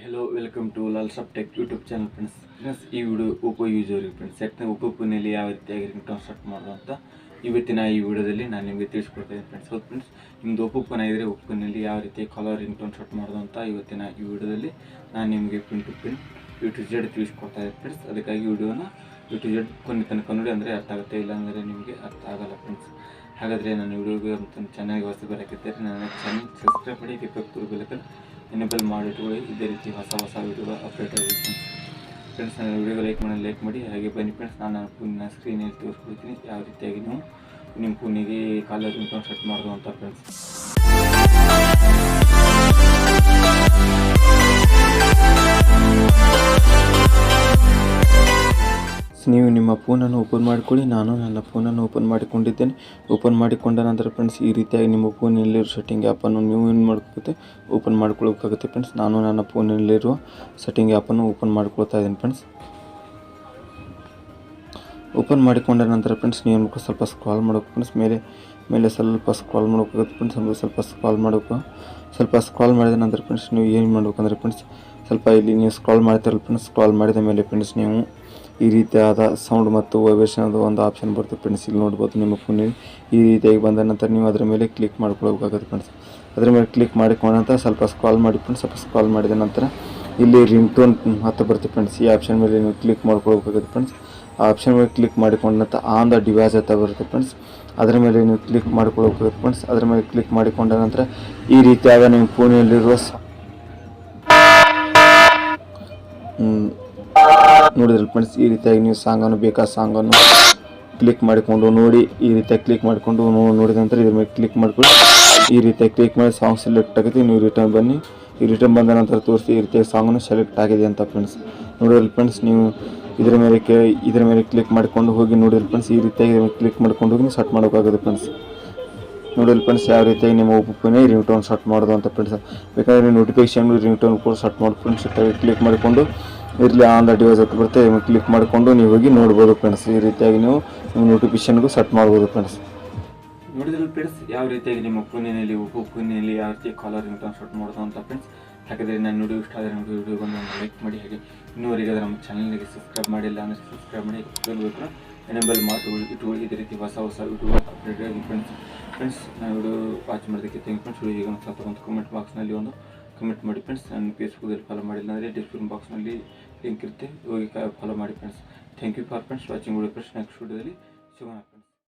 Hello welcome to ಲಾಲ್ಸಾಪ್ tech YouTube channel friends ಈ video Oppo user friends ಯಾಕಂದರೆ Oppo ಫೋನಲ್ಲಿ ಯಾವ ರೀತಿಯಾಗಿ ರಿಂಗ್ಟೋನ್ ಸೆಟ್ ಮಾಡೋದು ಅಂತ ಇವತ್ತಿನ ಈ ವಿಡಿಯೋದಲ್ಲಿ ನಾನು ನಿಮಗೆ ತಿಳಿಸ್ಕೊಡ್ತಾ ಇದ್ದೀನಿ ಫ್ರೆಂಡ್ಸ್. ಹೌದು ಫ್ರೆಂಡ್ಸ್, ನಿಮ್ಮದು ಓಪೋ ಫೋನ್ ಆಗಿದ್ದರೆ ಓಪೋ ಫೋನಲ್ಲಿ ಯಾವ ರೀತಿ ಕಾಲರ್ ರಿಂಗ್ಟೋನ್ ಸೆಟ್ ಮಾಡೋದು ಅಂತ ಇವತ್ತಿನ ಈ ವಿಡಿಯೋದಲ್ಲಿ ನಾನು ನಿಮಗೆ pin to pin U to Z ತಿಳಿಸ್ಕೊಡ್ತಾ ಇದ್ದೀನಿ ಫ್ರೆಂಡ್ಸ್. ಅದಕ್ಕಾಗಿ ವಿಡಿಯೋನ ಯು ಟು ಜೆಡ್ ಕೊನೆ ತನಕ ನೋಡಿ, ಅಂದರೆ ಅರ್ಥ ಆಗುತ್ತೆ, ಇಲ್ಲಾಂದರೆ ನಿಮಗೆ ಅರ್ಥ ಆಗಲ್ಲ ಫ್ರೆಂಡ್ಸ್. ಹಾಗಾದರೆ ನನ್ನ ವಿಡಿಯೋಗೆ ಮತ್ತು ಚಾನಲ್ಗೆ ಹೊಸ ಬರೋಕ್ಕಿದ್ದರೆ ನನ್ನ ಚಾನಲ್ ಸಬ್ಸ್ಕ್ರೈಬ್ ಮಾಡಿ ಪಕ್ಕದ ಬೆಲ್ ಎನೇಬಲ್ ಮಾಡಿಟ್ಕೊಳ್ಳಿ. ಇದೇ ರೀತಿ ಹೊಸ ವೀಡಿಯೋಗಳು ಅಪ್ಡೇಟ್ ಆಗುತ್ತೆ ಫ್ರೆಂಡ್ಸ್. ನನ್ನ ವಿಡಿಯೋಗೆ ಲೈಕ್ ಮಾಡಿ ಹಾಗೆ ಬನ್ನಿ ಫ್ರೆಂಡ್ಸ್. ನಾನು ಫೋನಿನ ಸ್ಕ್ರೀನಲ್ಲಿ ತೋರಿಸ್ಕೊಡ್ತೀನಿ ಯಾವ ರೀತಿಯಾಗಿ ನೀವು ನಿಮ್ಮ ಫೋನಿಗೆ ಕಾಲರ್ ರಿಂಗ್ಟೋನ್ ಸೆಟ್ ಮಾಡೋದು ಅಂತ ಫ್ರೆಂಡ್ಸ್. ನೀವು ನಿಮ್ಮ ಫೋನನ್ನು ಓಪನ್ ಮಾಡಿಕೊಳ್ಳಿ. ನಾನು ನನ್ನ ಫೋನನ್ನು ಓಪನ್ ಮಾಡಿಕೊಂಡಿದ್ದೇನೆ. ಓಪನ್ ಮಾಡಿಕೊಂಡ ನಂತರ ಫ್ರೆಂಡ್ಸ್ ಈ ರೀತಿಯಾಗಿ ನಿಮ್ಮ ಫೋನಲ್ಲಿರೋ ಸೆಟ್ಟಿಂಗ್ ಆ್ಯಪನ್ನು ನೀವು ಏನು ಮಾಡ್ಕೋಗುತ್ತೆ, ಓಪನ್ ಮಾಡ್ಕೊಳ್ಬೇಕಾಗುತ್ತೆ ಫ್ರೆಂಡ್ಸ್. ನಾನು ನನ್ನ ಫೋನಲ್ಲಿರುವ ಸೆಟ್ಟಿಂಗ್ ಆ್ಯಪನ್ನು ಓಪನ್ ಮಾಡ್ಕೊಳ್ತಾ ಇದ್ದೀನಿ ಫ್ರೆಂಡ್ಸ್. ಓಪನ್ ಮಾಡಿಕೊಂಡ ನಂತರ ಫ್ರೆಂಡ್ಸ್ ನೀವು ಸ್ವಲ್ಪ ಸ್ಕ್ರಾಲ್ ಮಾಡಬೇಕು ಫ್ರೆಂಡ್ಸ್. ಮೇಲೆ ಸ್ವಲ್ಪ ಸ್ಕ್ರಾಲ್ ಮಾಡಬೇಕಾಗುತ್ತೆ ಫ್ರೆಂಡ್ಸ್. ಸ್ವಲ್ಪ ಸ್ಕ್ರಾಲ್ ಮಾಡಿದ ನಂತರ ಫ್ರೆಂಡ್ಸ್ ನೀವು ಏನು ಮಾಡಬೇಕಂದ್ರೆ ಫ್ರೆಂಡ್ಸ್, ಸ್ವಲ್ಪ ಇಲ್ಲಿ ನೀವು ಸ್ಕ್ರಾಲ್ ಮಾಡ್ತಿರಲ್ಲ ಫ್ರೆಂಡ್ಸ್. ಸ್ಕ್ರಾಲ್ ಮಾಡಿದ ಮೇಲೆ ಫ್ರೆಂಡ್ಸ್ ನೀವು ಈ ರೀತಿಯಾದ ಸೌಂಡ್ ಮತ್ತು ವೈಬ್ರೇಷನ್ ಅದು ಒಂದು ಆಪ್ಷನ್ ಬರುತ್ತೆ ಫ್ರೆಂಡ್ಸ್. ಇಲ್ಲಿ ನೋಡ್ಬೋದು ನಿಮ್ಮ ಫೋನಲ್ಲಿ ಈ ರೀತಿಯಾಗಿ ಬಂದ ನಂತರ ನೀವು ಅದರ ಮೇಲೆ ಕ್ಲಿಕ್ ಮಾಡ್ಕೊಳ್ಬೇಕಾಗುತ್ತೆ ಫ್ರೆಂಡ್ಸ್. ಅದರ ಮೇಲೆ ಕ್ಲಿಕ್ ಮಾಡಿಕೊಂಡ ನಂತರ ಸ್ವಲ್ಪ ಸ್ಕ್ರಾಲ್ ಮಾಡಿ ಫ್ರೆಂಡ್ಸ್. ಸ್ವಲ್ಪ ಸ್ಕ್ರಾಲ್ ಮಾಡಿದ ನಂತರ ಇಲ್ಲಿ ರಿಂಗ್ಟೋನ್ ಹತ್ತು ಬರುತ್ತೆ ಫ್ರೆಂಡ್ಸ್. ಈ ಆಪ್ಷನ್ ಮೇಲೆ ನೀವು ಕ್ಲಿಕ್ ಮಾಡ್ಕೊಳ್ಬೇಕಾಗುತ್ತೆ ಫ್ರೆಂಡ್ಸ್. ಆ ಆಪ್ಷನ್ ಮೇಲೆ ಕ್ಲಿಕ್ ಮಾಡಿಕೊಂಡ ನಂತರ ಆನ್ ದ ಡಿವೈಸ್ ಅಂತ ಬರುತ್ತೆ ಫ್ರೆಂಡ್ಸ್. ಅದರ ಮೇಲೆ ನೀವು ಕ್ಲಿಕ್ ಮಾಡ್ಕೊಳ್ಬೇಕಾಗುತ್ತೆ ಫ್ರೆಂಡ್ಸ್. ಅದರ ಮೇಲೆ ಕ್ಲಿಕ್ ಮಾಡಿಕೊಂಡ ನಂತರ ಈ ರೀತಿಯಾದ ನಿಮ್ಮ ಫೋನಲ್ಲಿರುವ ನೋಡಿದ್ರಲ್ಲ ಫ್ರೆಂಡ್ಸ್, ಈ ರೀತಿಯಾಗಿ ನೀವು ಸಾಂಗನ್ನು ಬೇಕಾದ ಸಾಂಗನ್ನು ಕ್ಲಿಕ್ ಮಾಡಿಕೊಂಡು ನೋಡಿ. ಈ ರೀತಿಯಾಗಿ ಕ್ಲಿಕ್ ಮಾಡಿಕೊಂಡು ನೋಡಿದ ನಂತರ ಇದ್ರ ಮೇಲೆ ಕ್ಲಿಕ್ ಮಾಡ್ಕೊಂಡು ಈ ರೀತಿಯಾಗಿ ಕ್ಲಿಕ್ ಮಾಡಿ ಸಾಂಗ್ ಸೆಲೆಕ್ಟ್ ಆಗುತ್ತೆ. ನೀವು ರಿಟರ್ನ್ ಬನ್ನಿ. ಈ ರಿಟರ್ನ್ ಬಂದ ನಂತರ ತೋರಿಸಿ ಈ ರೀತಿಯಾಗಿ ಸಾಂಗನ್ನು ಸೆಲೆಕ್ಟ್ ಆಗಿದೆ ಅಂತ ಫ್ರೆಂಡ್ಸ್. ನೋಡಿದ್ರಲ್ಲ ಫ್ರೆಂಡ್ಸ್, ನೀವು ಇದರ ಮೇಲೆ ಕ್ಲಿಕ್ ಮಾಡಿಕೊಂಡು ಹೋಗಿ ನೋಡಿದ್ರಲ್ಲ ಫ್ರೆಂಡ್ಸ್, ಈ ರೀತಿಯಾಗಿ ಕ್ಲಿಕ್ ಮಾಡ್ಕೊಂಡು ಹೋಗಿ ಸೆಟ್ ಮಾಡೋಕ್ಕಾಗುತ್ತೆ ಫ್ರೆಂಡ್ಸ್. ನೋಡಿದ್ರಲ್ಲ ಫ್ರೆಂಡ್ಸ್, ಯಾವ ರೀತಿಯಾಗಿ ನಿಮ್ಮ ಓಪೋ ಫೋನಿಗೆ ರಿಂಗ್ಟೋನ್ ಸೆಟ್ ಮಾಡೋದು ಅಂತ ಫ್ರೆಂಡ್ಸ್. ಬೇಕಾದರೆ ನೋಟಿಫಿಕೇಶನ್ ರಿಂಗ್ಟೋನ್ ಕೂಡ ಸೆಟ್ ಮಾಡಿ ಫ್ರೆಂಡ್ಸ್. ಕ್ಲಿಕ್ ಮಾಡಿಕೊಂಡು ಇರಲಿ ಆನ್ ದ ಡಿವೈಸ್ ಅಂತ ಬರುತ್ತೆ, ಕ್ಲಿಕ್ ಮಾಡಿಕೊಂಡು ನೀವು ಹೋಗಿ ನೋಡ್ಬೋದು ಫ್ರೆಂಡ್ಸ್. ಈ ರೀತಿಯಾಗಿ ನೀವು ನಿಮ್ಮ ನೋಟಿಫಿಕೇಶನ್ಗೂ ಸೆಟ್ ಮಾಡ್ಬೋದು ಫ್ರೆಂಡ್ಸ್. ನೋಡಿದ್ರಲ್ಲ ಫ್ರೆಂಡ್ಸ್, ಯಾವ ರೀತಿಯಾಗಿ ನಿಮ್ಮ ಫೋನಿನಲ್ಲಿ ಓಪೋ ಫೋನಿನಲ್ಲಿ ಯಾವ ರೀತಿ ಕಾಲರ್ ರಿಂಗ್ಟೋನ್ ಸೆಟ್ ಮಾಡೋದು ಅಂತ ಫ್ರೆಂಡ್ಸ್. ಹಾಗಾದರೆ ನನ್ನ ವಿಡಿಯೋ ಇಷ್ಟ ಆದರೆ ನಮ್ಮ ವಿಡಿಯೋ ಬಂದು ಲೈಕ್ ಮಾಡಿ, ಹಾಗೆ ಇನ್ನೂವರೆಗೆ ನಮ್ಮ ಚಾನಲ್ಗೆ ಸಬ್ಸ್ಕ್ರೈಬ್ ಮಾಡಿಲ್ಲ ಅಂದರೆ ಸಬ್ಸ್ಕ್ರೈಬ್ ಮಾಡಿ ಬೇಕು ಎನೇಬಲ್ ಇಟ್ಕೊಳ್ಳಿ. ಇದೇ ರೀತಿ ಹೊಸ ವಿಡಿಯೋ ಅಪ್ಡೇಟ್ ಆಗಿ ಫ್ರೆಂಡ್ಸ್. ನಾನು ವಿಡಿಯೋ ವಾಚ್ ಮಾಡೋದಕ್ಕೆ ಥ್ಯಾಂಕ್ ಫ್ರೆಂಡ್ಸ್. ವಿಡಿಯೋಗೆ ಒಂದು ಸ್ವಲ್ಪ ಒಂದು ಕಮೆಂಟ್ ಬಾಕ್ಸ್ನಲ್ಲಿ ಒಂದು ಕಮೆಂಟ್ ಮಾಡಿ ಫ್ರೆಂಡ್ಸ್. ನಾನು ಫೇಸ್ಬುಕ್ಕಲ್ಲಿ ಫಾಲೋ ಮಾಡಿಲ್ಲ ಅಂದರೆ ಡಿಸ್ಕ್ರಿಪ್ಷನ್ ಬಾಕ್ಸ್ನಲ್ಲಿ ಲಿಂಕ್ ಇರುತ್ತೆ, ಹೋಗಿ ಫಾಲೋ ಮಾಡಿ friends. Thank you for friends watching video friends. Next ವಿಡಿಯೋದಲ್ಲಿ ಸಿಗೋಣ.